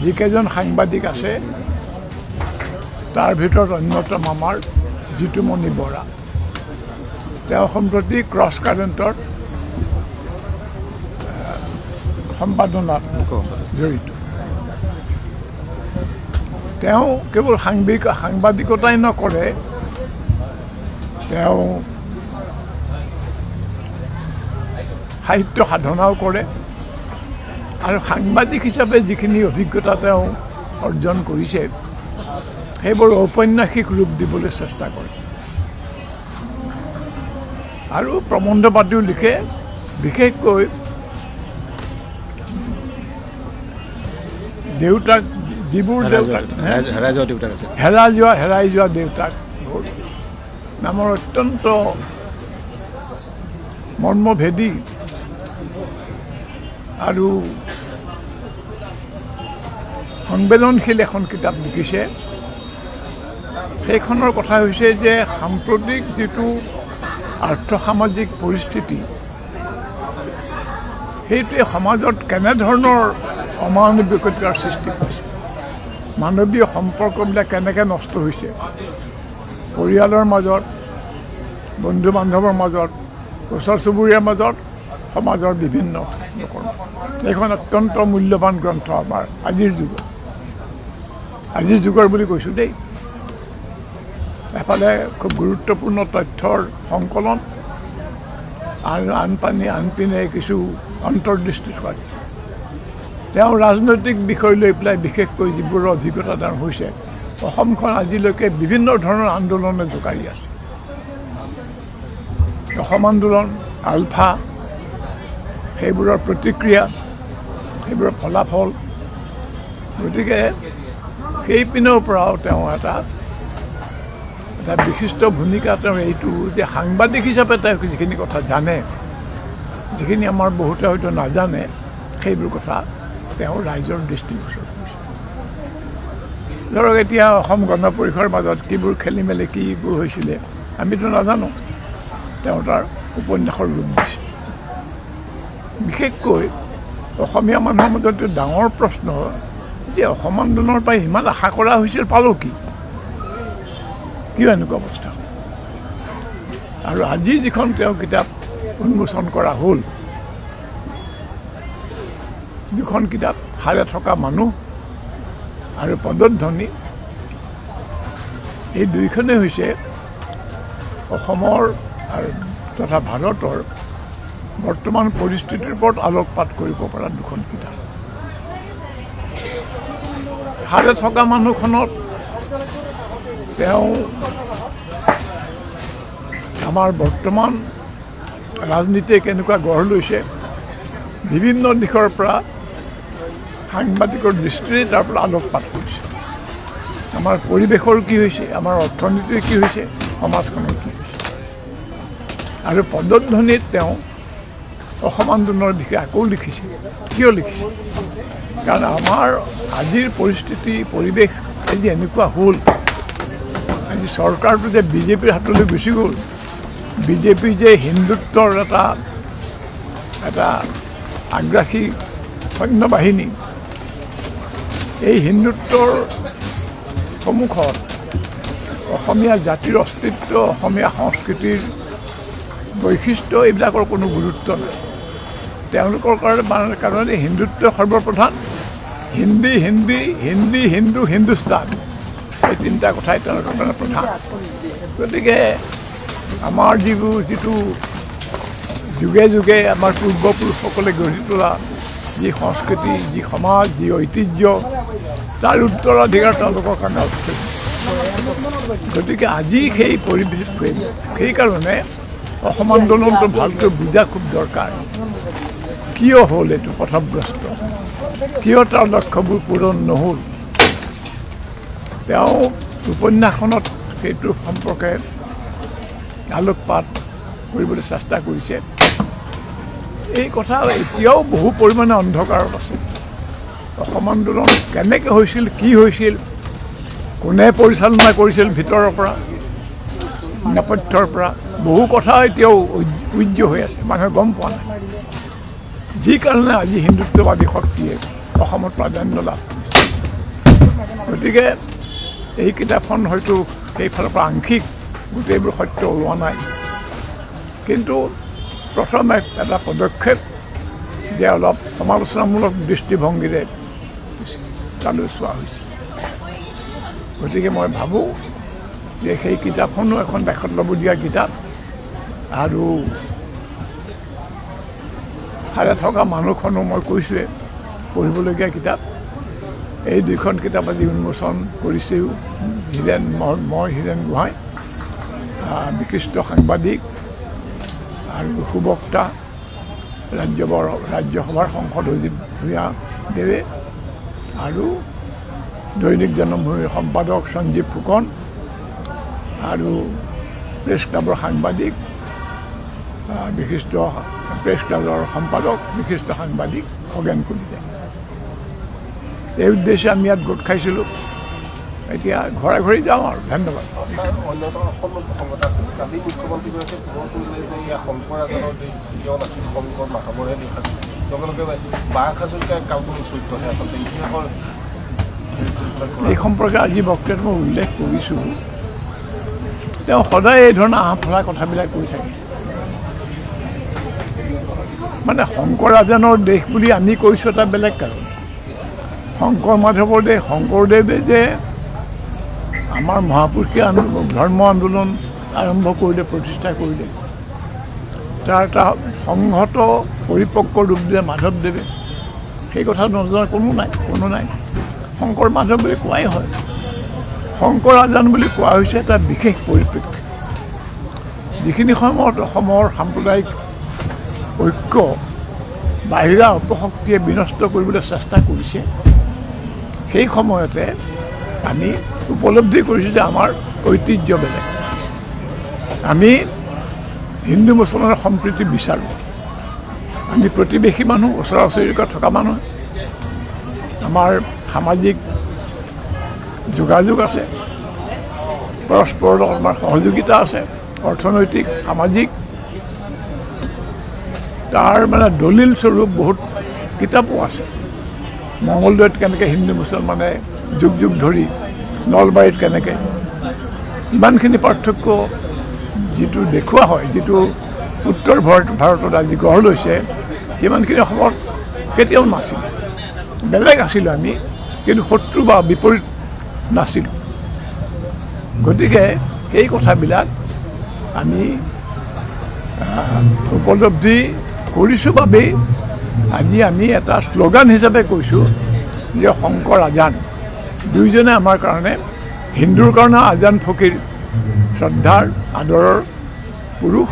যিকেইজন সাংবাদিক আছে তাৰ ভিতৰত অন্যতম আমাৰ জিতুমণি বৰা। তেওঁ সম্প্ৰতি ক্ৰছ কাৰেণ্টৰ সম্পাদনাত জড়িত। তেওঁ কেৱল সাংবাদিকতাই নকৰে, তেওঁ সাহিত্য সাধনাও কৰে আৰু সাংবাদিক হিচাপে যিখিনি অভিজ্ঞতা তেওঁ অৰ্জন কৰিছে সেইবোৰ ঔপন্যাসিক ৰূপ দিবলৈ চেষ্টা কৰে আৰু প্ৰবন্ধ পাতিও লিখে। বিশেষকৈ দেউতাক যিবোৰ দেউতাক হেৰাই যোৱা দেউতাক নামৰ অত্যন্ত মৰ্মভেদী আৰু সংবেদনশীল এখন কিতাপ লিখিছে। সেইখনৰ কথা হৈছে যে সাম্প্ৰতিক যিটো আৰ্থসামাজিক পৰিস্থিতি সেইটোৱে সমাজত কেনেধৰণৰ অমানৱিকতাৰ সৃষ্টি কৰিছে, মানৱীয় সম্পৰ্কবিলাক কেনেকৈ নষ্ট হৈছে, পৰিয়ালৰ মাজত, বন্ধু বান্ধৱৰ মাজত, ওচৰ চুবুৰীয়াৰ মাজত, সমাজৰ বিভিন্ন লোকৰ। এইখন অত্যন্ত মূল্যৱান গ্ৰন্থ আমাৰ আজিৰ যুগৰ বুলি কৈছোঁ দেই। এফালে খুব গুৰুত্বপূৰ্ণ তথ্যৰ সংকলন আৰু আনপিনে কিছু অন্তৰ্দৃষ্টি চোৱা। তেওঁ ৰাজনৈতিক বিষয় লৈ পেলাই বিশেষকৈ যিবোৰৰ অভিজ্ঞতা তেওঁৰ হৈছে, অসমখন আজিলৈকে বিভিন্ন ধৰণৰ আন্দোলনে জোকাৰি আছে। অসম আন্দোলন, আলফা, সেইবোৰৰ প্ৰতিক্ৰিয়া, সেইবোৰৰ ফলাফল। গতিকে সেই পিনৰ পৰাও তেওঁ এটা বিশিষ্ট ভূমিকা তেওঁৰ এইটো যে সাংবাদিক হিচাপে তেওঁ যিখিনি কথা জানে, যিখিনি আমাৰ বহুতে হয়তো নাজানে, সেইবোৰ কথা তেওঁ ৰাইজৰ দৃষ্টিগোচৰ কৰিছে। ধৰক এতিয়া অসম গণ পৰিষদৰ মাজত কিবোৰ খেলি মেলি কিবোৰ হৈছিলে আমিতো নাজানো, তেওঁ তাৰ উপন্যাসৰ ৰূপ দিছে। বিশেষকৈ অসমীয়া মানুহৰ মাজত ডাঙৰ প্ৰশ্ন যে অসম আন্দোলনৰ পৰা ইমান আশা কৰা হৈছিল, পালোঁ কি? কিয় এনেকুৱা অৱস্থা? আৰু আজি যিখন তেওঁ কিতাপ উন্মোচন কৰা হ'ল, দুখন কিতাপ, হাৰে থকা মানুহ আৰু পদধ্বনি, এই দুইখনেই হৈছে অসমৰ আৰু তথা ভাৰতৰ বৰ্তমান পৰিস্থিতিৰ ওপৰত আলোকপাত কৰিব পৰা দুখন কিতাপ। হাৰে থকা মানুহখনত তেওঁ আমাৰ বৰ্তমান ৰাজনীতিয়ে কেনেকুৱা গঢ় লৈছে, বিভিন্ন দিশৰ পৰা সাংবাদিকৰ দৃষ্টিৰে তাৰ পৰা আলোকপাত কৰিছে। আমাৰ পৰিৱেশৰ কি হৈছে, আমাৰ অৰ্থনীতিৰ কি হৈছে, সমাজখনৰ কি হৈছে। আৰু পদধ্বনিত তেওঁ অসম আন্দোলনৰ বিষয়ে আকৌ লিখিছে। কিয় লিখিছে? কাৰণ আমাৰ আজিৰ পৰিস্থিতি, পৰিৱেশ আজি এনেকুৱা হ'ল, আজি চৰকাৰটো যে বিজেপিৰ হাতলৈ গুচি গ'ল, বিজেপি যে হিন্দুত্বৰ এটা আগ্ৰাসী সৈন্য বাহিনী, এই হিন্দুত্বৰ সন্মুখত অসমীয়া জাতিৰ অস্তিত্ব, অসমীয়া সংস্কৃতিৰ বৈশিষ্ট্য এইবিলাকৰ কোনো গুৰুত্ব নাই। তেওঁলোকৰ কাৰণে হিন্দুত্ব সৰ্বপ্ৰধান, হিন্দী হিন্দী হিন্দী হিন্দু হিন্দুস্তান, এই তিনিটা কথাই তেওঁলোকৰ কাৰণে প্ৰধান। গতিকে আমাৰ যিটো যুগে যুগে আমাৰ পূৰ্বপুৰুষসকলে গঢ়ি তোলা যি সংস্কৃতি, যি সমাজ, যি ঐতিহ্য, তাৰ উত্তৰাধিকাৰ তেওঁলোকৰ কাৰণে অৰ্থ। গতিকে আজি সেই পৰিৱেশ, সেইকাৰণে অসম আন্দোলনটো ভালকৈ বুজা খুব দৰকাৰ। কিয় হ'ল এইটো পথভ্ৰষ্ট, কিয় তাৰ লক্ষ্যবোৰ পূৰণ নহ'ল? তেওঁ উপন্যাসখনত সেইটো সম্পৰ্কে আলোকপাত কৰিবলৈ চেষ্টা কৰিছে। এই কথা এতিয়াও বহু পৰিমাণে অন্ধকাৰত আছে। অসম আন্দোলন কেনেকৈ হৈছিল, কি হৈছিল, কোনে পৰিচালনা কৰিছিল, ভিতৰৰ পৰা নেপথ্যৰ পৰা বহু কথা এতিয়াও উজ্জ্ব হৈ আছে, মানুহে গম পোৱা নাই। যি কাৰণে আজি হিন্দুত্ববাদী শক্তিয়ে অসমত প্ৰাধান্য লাভ কৰিছে। গতিকে এই কিতাপখন হয়তো সেইফালৰ পৰা আংশিক গোটেইবোৰ সত্য ওলোৱা নাই, কিন্তু প্ৰথমে এটা পদক্ষেপ যে অলপ সমালোচনামূলক দৃষ্টিভংগীৰে তালৈ চোৱা হৈছে। গতিকে মই ভাবোঁ যে সেই কিতাপখনো এখন লেখত ল'বলগীয়া কিতাপ, আৰু হাৰে থকা মানুহখনো মই কৈছোঁৱে পঢ়িবলগীয়া কিতাপ। এই দুইখন কিতাপ আজি উন্মোচন কৰিছেও মই হীৰেণ গোহাঁই, বিশিষ্ট সাংবাদিক আৰু সুবক্তা, ৰাজ্যসভাৰ সাংসদ অজিত ভূঞা দেৱে, আৰু দৈনিক জনমভূমিৰ সম্পাদক সঞ্জীৱ ফুকন, আৰু প্ৰেছ ক্লাবৰ সাংবাদিক, বিশিষ্ট প্ৰেছ ক্লাবৰ সম্পাদক বিশিষ্ট সাংবাদিক খগেন কলিতা। এই উদ্দেশ্যে আমি ইয়াত গোট খাইছিলোঁ। এতিয়া ঘৰে ঘৰে যাওঁ আৰু। ধন্যবাদ। এই সম্পৰ্কে আজি বক্তৃতাত মই উল্লেখ কৰিছোঁ, তেওঁ সদায় এই ধৰণৰ আহফলা কথাবিলাক কৈ থাকে। মানে শংকৰ ৰাজানৰ দেশ বুলি আমি কৈছোঁ এটা বেলেগ কাৰণ। শংকৰ মাধৱৰ দেশ, শংকৰদেৱে যে আমাৰ মহাপুৰুষীয় ধৰ্ম আন্দোলন আৰম্ভ কৰিলে, প্ৰতিষ্ঠা কৰিলে, তাৰ এটা সংহত পৰিপক্ক ৰূপ দিলে মাধৱদেৱে। সেই কথা নজনা কোনো নাই। শংকৰ মাধৱ বুলি কোৱাই হয়। শংকৰ ৰাজান বুলি কোৱা হৈছে এটা বিশেষ পৰিপ্ৰেক্ষি। যিখিনি সময়ত অসমৰ সাম্প্ৰদায়িক ঐক্য বাহিৰা অপশক্তিয়ে বিনষ্ট কৰিবলৈ চেষ্টা কৰিছে, সেই সময়তে আমি উপলব্ধি কৰিছোঁ যে আমাৰ ঐতিহ্য বেলেগ। আমি হিন্দু মুছলমানৰ সম্প্ৰীতি বিচাৰোঁ। আমি প্ৰতিবেশী মানুহ, ওচৰা ওচৰিকৈ থকা মানুহ। আমাৰ সামাজিক যোগাযোগ আছে, পৰস্পৰৰ লগত আমাৰ সহযোগিতা আছে, অৰ্থনৈতিক, সামাজিক। তাৰ মানে দলিল স্বৰূপ বহুত কিতাপো আছে। মঙলদৈত কেনেকৈ হিন্দু মুছলমানে যুগ যুগ ধৰি, নলবাৰীত কেনেকৈ, ইমানখিনি পাৰ্থক্য যিটো দেখুওৱা হয়, যিটো উত্তৰ ভাৰতত আজি গঢ় লৈছে, সিমানখিনি সময়ত কেতিয়াও নাছিল। বেলেগ আছিলোঁ আমি, কিন্তু শত্ৰু বা বিপৰীত নাছিলোঁ। গতিকে সেই কথাবিলাক আমি উপলব্ধি কৰিছোঁ বাবেই আজি আমি এটা শ্লোগান হিচাপে কৈছোঁ যে শংকৰ আজান দুয়োজনে আমাৰ কাৰণে, হিন্দুৰ কাৰণে আজান ফকীৰ শ্ৰদ্ধাৰ আদৰৰ পুৰুষ,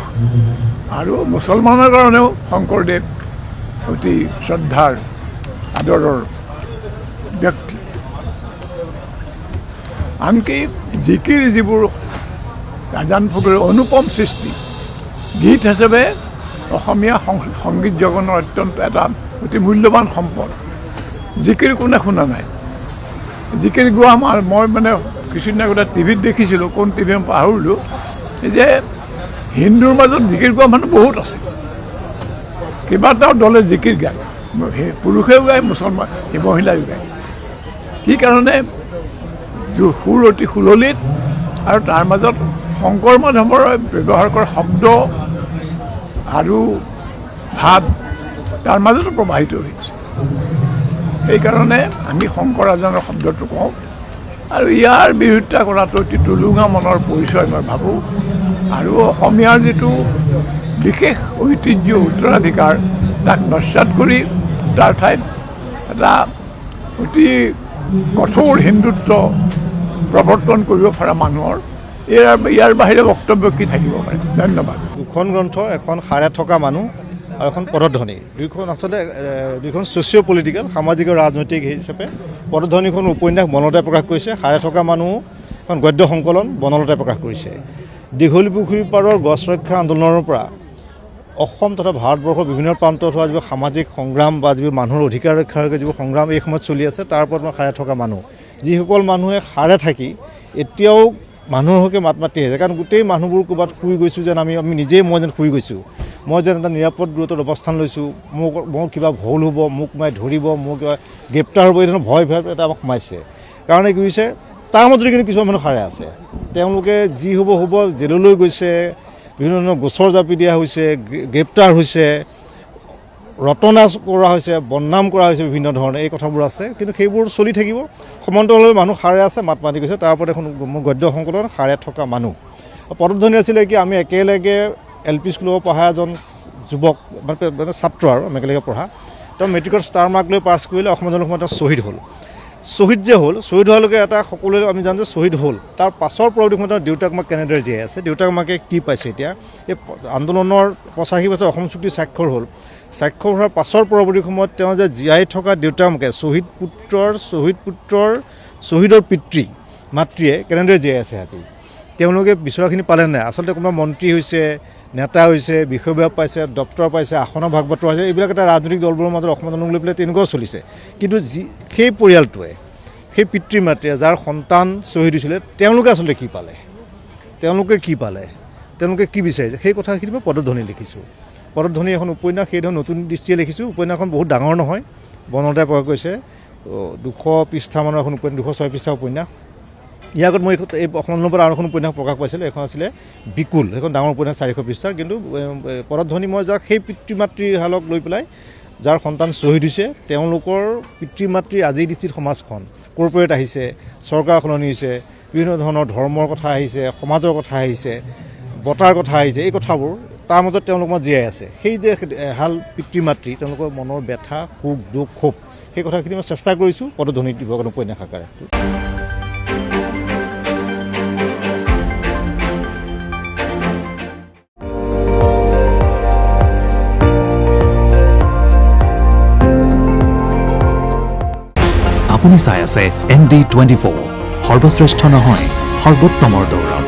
আৰু মুছলমানৰ কাৰণেও শংকৰদেৱ অতি শ্ৰদ্ধাৰ আদৰৰ ব্যক্তি। আনকি জিকিৰ যিবোৰ আজান ফকীৰ অনুপম সৃষ্টি, গীত হিচাপে অসমীয়া সংগীত জগতৰ অত্যন্ত এটা অতি মূল্যৱান সম্পদ। জিকিৰ কোনে শুনা নাই? জিকিৰ গোৱা মই মানে কিছুদিন আগতে টিভিত দেখিছিলোঁ, কোন টিভি পাহৰিলোঁ, যে হিন্দুৰ মাজত জিকিৰ গোৱা মানুহ বহুত আছে। কেইবাটাও দলে জিকিৰ গায়, পুৰুষেও গায়, মুছলমান মহিলাইও গায়। কি কাৰণে? সুৰ অতি সুললিত, আৰু তাৰ মাজত শংকৰ মাধৱৰ ব্যৱহাৰ কৰা শব্দ আৰু ভাৱ তাৰ মাজতো প্ৰবাহিত হৈছে। সেইকাৰণে আমি শংকৰ ৰাজানৰ শব্দটো কওঁ, আৰু ইয়াৰ বিৰোধিতা কৰাটো অতি টুলুঙা মনৰ পৰিচয় মই ভাবোঁ। আৰু অসমীয়াৰ যিটো বিশেষ ঐতিহ্য, উত্তৰাধিকাৰ, তাক নস্যাৎ কৰি তাৰ ঠাইত এটা অতি কঠোৰ হিন্দুত্ব প্ৰৱৰ্তন কৰিব পৰা মানুহৰ ইয়াৰ বাহিৰে বক্তব্য কি থাকিব পাৰে? ধন্যবাদ। দুখন গ্ৰন্থ, এখন সাৰে থকা মানুহ আৰু এখন পদধ্বনি, দুইখন আচলতে দুইখন ছ'চিঅ' পলিটিকেল, সামাজিক আৰু ৰাজনৈতিক হিচাপে। পদধ্বনিখন উপন্যাস বনলতাই প্ৰকাশ কৰিছে, সাৰে থকা মানুহ এখন গদ্য সংকলন বনলতাই প্ৰকাশ কৰিছে। দীঘলী পুখুৰী পাৰৰ গছ ৰক্ষা আন্দোলনৰ পৰা অসম তথা ভাৰতবৰ্ষৰ বিভিন্ন প্ৰান্তত হোৱা যিবোৰ সামাজিক সংগ্ৰাম বা যিবোৰ মানুহৰ অধিকাৰ ৰক্ষাৰ বাবে যিবোৰ সংগ্ৰাম এই সময়ত চলি আছে, তাৰ ওপৰত মই সাৰে থকা মানুহ, যিসকল মানুহে সাৰে থাকি এতিয়াও মানুহৰ হকে মাত মাতি আহিছে। কাৰণ গোটেই মানুহবোৰ ক'ৰবাত শুই গৈছোঁ যেন আমি নিজেই, মই যেন শুই গৈছোঁ। মই যেন এটা নিৰাপদ দূৰত্বত অৱস্থান লৈছোঁ। মোৰ কিবা ভুল হ'ব, মোক ধৰিব, মোৰ কিবা গ্ৰেপ্তাৰ হ'ব, এই ধৰণৰ ভয় এটা আমাক সোমাইছে। কাৰণে কি হৈছে তাৰ মাজতে কিন্তু কিছুমান মানুহ সাৰে আছে তেওঁলোকে যি হ'ব জেললৈ গৈছে বিভিন্ন ধৰণৰ গোচৰ জাপি দিয়া হৈছে গ্ৰেপ্তাৰ হৈছে ৰটনা কৰা হৈছে বদনাম কৰা হৈছে বিভিন্ন ধৰণে এই কথাবোৰ আছে কিন্তু সেইবোৰ চলি থাকিব সমান্তৰালভাৱে মানুহ সাৰে আছে মাত মাতি গৈছে তাৰ ওপৰত এখন গদ্য সংকলন সাৰে থকা মানুহ পদধ্বনি আছিলে কি আমি একেলগে LP স্কুলৰ পঢ়া এজন যুৱক মানে ছাত্ৰ আৰু আমি একেলগে পঢ়া তেওঁ মেট্ৰিকত ষ্টাৰ মাৰ্ক লৈ পাছ কৰিলে অসম আন্দোলনৰ সময়ত তেওঁ শ্বহীদ হ'ল শ্বহীদ হোৱালৈকে এটা সকলোৱে আমি জানো যে শ্বহীদ হ'ল তাৰ পাছৰ পৰৱৰ্তী সময়ত দেউতাক মাক কেনেদৰে জীয়াই আছে দেউতাক মাকে কি পাইছে এতিয়া এই আন্দোলনৰ 85 বছৰ অসম চুক্তি স্বাক্ষৰ হ'ল স্বাক্ষৰ হোৱাৰ পাছৰ পৰৱৰ্তী সময়ত তেওঁ যে জীয়াই থকা দেউতাক মাকে শ্বহীদৰ পিতৃ মাতৃয়ে কেনেদৰে জীয়াই আছে আজি তেওঁলোকে বিচৰাখিনি পালে নাই আচলতে কোনোবা মন্ত্ৰী হৈছে নেতা হৈছে বিষয় বিভাগ পাইছে দপ্তৰ পাইছে আসনৰ ভাগ বতৰা হৈছে এইবিলাক এটা ৰাজনৈতিক দলবোৰৰ মাজত অসম আন্দোলন লৈ পেলাই তেনেকুৱাও চলিছে কিন্তু সেই পৰিয়ালটোৱে সেই পিতৃ মাতৃয়ে যাৰ সন্তান শ্বহীদ হৈছিলে তেওঁলোকে আচলতে কি পালে তেওঁলোকে কি বিচাৰিছে সেই কথাখিনি মই পদধ্বনি লিখিছোঁ পদধ্বনি এখন উপন্যাস সেই ধৰণৰ নতুন দৃষ্টিয়ে লিখিছোঁ উপন্যাসখন বহুত ডাঙৰ নহয় বনতাই প্ৰকাশ কৰিছে 200 পৃষ্ঠামানৰ এখন উপন্যাস 206 পৃষ্ঠা উপন্যাস ইয়াৰ আগত মই এই অসম আন্দোলনৰ পৰা আৰু এখন উপন্যাস প্ৰকাশ পাইছিলোঁ এখন আছিলে বিকুল সেইখন ডাঙৰ উপন্যাস 400 পৃষ্ঠাৰ কিন্তু পদধ্বনি মই যাক সেই পিতৃ মাতৃহালক লৈ পেলাই যাৰ সন্তান শ্বহীদ হৈছে তেওঁলোকৰ পিতৃ মাতৃৰ আজিৰ দৃষ্টিত সমাজখন কৰ্পৰেট আহিছে চৰকাৰ সলনি হৈছে বিভিন্ন ধৰণৰ ধৰ্মৰ কথা আহিছে সমাজৰ কথা আহিছে বতাৰ কথা আহিছে এই কথাবোৰ তাৰ মাজত তেওঁলোক জীয়াই আছে সেই যে এহাল পিতৃ মাতৃ তেওঁলোকৰ মনৰ ব্যথা সুখ দুখ ক্ষোভ সেই কথাখিনি মই চেষ্টা কৰিছোঁ পদধ্বনি দিবৰ কাৰণে উপন্যাস আকাৰে আপুনি চাই আছে ND24 সৰ্বশ্ৰেষ্ঠ নহয় সৰ্বোত্তমৰ দৌৰ